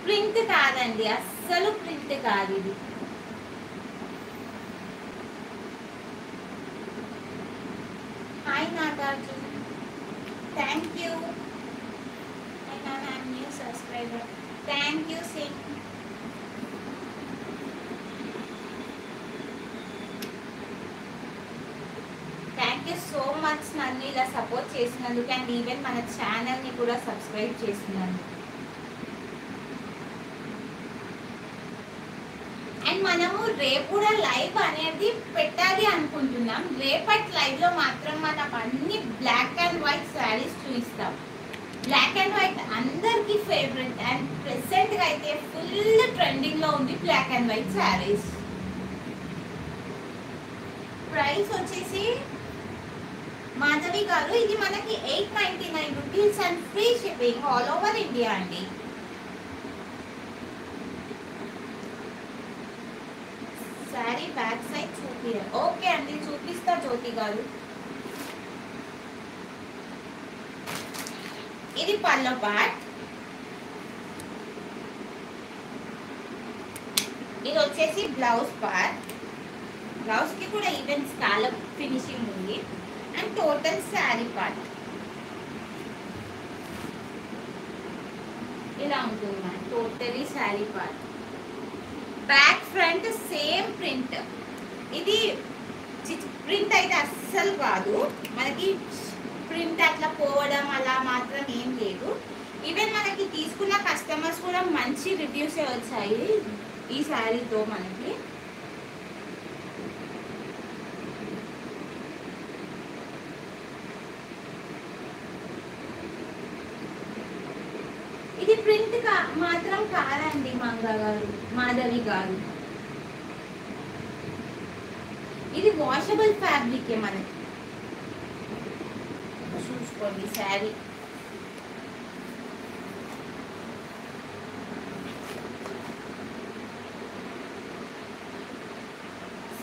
Print కాదండి, అస్సలు print కాదు ఇది. Hi Nagarjuna, thank you. New subscriber, thank you sing. Thank you so much నన్ను ఇలా సపోర్ట్ చేసినందుకు అండ్ ఈవెన్ మన ఛానల్ని కూడా సబ్స్క్రైబ్ చేసినందుకు. అండ్ మనము రేపు కూడా లైవ్ అనేది పెట్టాలి అనుకుంటున్నాం. రేపటి లైవ్లో మాత్రం మనం అన్ని బ్లాక్ అండ్ వైట్ శారీస్ చూపిస్తాం. బ్లాక్ అండ్ వైట్ అందరికీ ఫేవరెట్ అండ్ ప్రెసెంట్గా అయితే ఫుల్ ట్రెండింగ్లో ఉంది black and white saris. Price వచ్చేసి మాధవి గారు ఇది మనకి 899 rupees and free shipping all over India అండి. శారీ బ్యాక్ సైడ్ చూపియాలి. ఓకే అండి, చూపిస్తా జ్యోతి గారు. ఇది పల్లో పార్ట్, ఇది వచ్చేసి బ్లౌజ్ పార్ట్. బ్లౌజ్ కి కూడా ఈవెన్ స్కాలప్ ఫినిషింగ్ ఉంది అండ్ టోటల్ శారీ పార్ట్ ఇలా ఉంటుంది మన totally sari part. Back front same print. ఇది ప్రింట్ అయితే అస్సలు కాదు, మనకి ప్రింట్ అట్లా పోవడం అలా మాత్రం ఏం లేదు. ఈవెన్ మనకి తీసుకున్న కస్టమర్స్ కూడా మంచి రివ్యూస్ వచ్చాయి ఈ శారీతో మనకి. ఇది ప్రింట్ మాత్రం కాదండి మంగా గారు, మాధవి గారు. ఇది వాషబుల్ ఫ్యాబ్రిక్ మనకి. చూసుకోండి శారీ.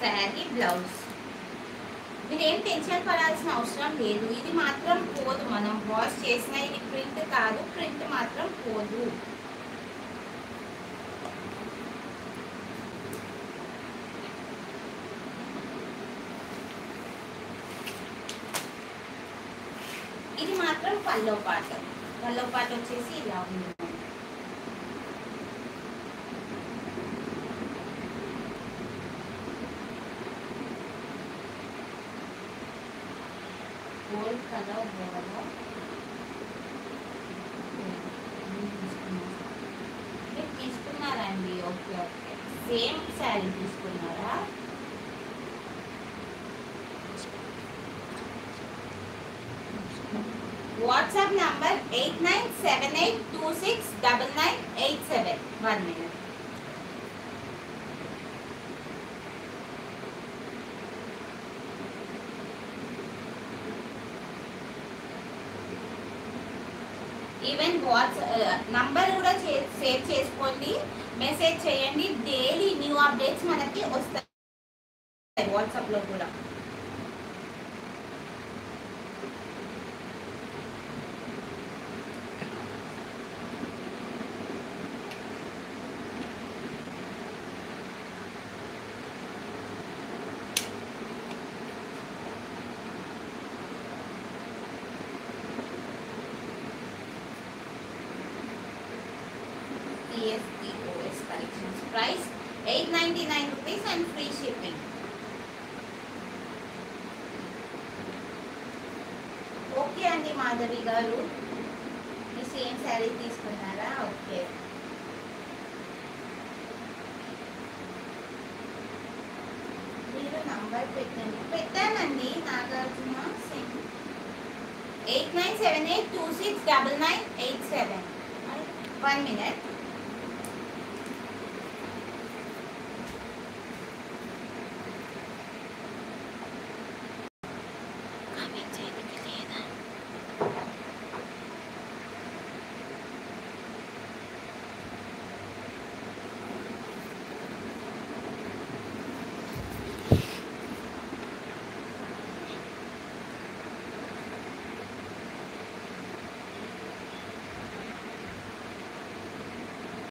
శారీ బ్లౌజ్ మీరేం టెన్షన్ పడాల్సిన అవసరం లేదు. ఇది మాత్రం పోదు, మనం వాష్ చేసిన ఇది ప్రింట్ కాదు, ప్రింట్ మాత్రం పోదు. ఇది మాత్రం పల్లో పాట. పల్లో పాట వచ్చేసి ఇలా ఉంది. గోల్డ్ కలర్ బోర్డర్ మీరు తీసుకున్నారండి? ఓకే ఓకే, సేమ్ శారీ తీసుకున్నారా? WhatsApp number 8978269987. 1 minute. Even number కూడా సేవ్ చేసుకోండి, మెసేజ్ చేయండి. డైలీ న్యూ అప్డేట్స్ మనకి వస్తాయి వాట్సాప్లో కూడా. PSPOS collections price 899 rupees and free shipping. Okay అండి మాధవి గారు, మీ సేమ్ శారీ తీసుకున్నారా? ఓకే. మీరు నంబర్ పెట్టానండి నాగార్జున సింగ్. 8978269987. 1 minute.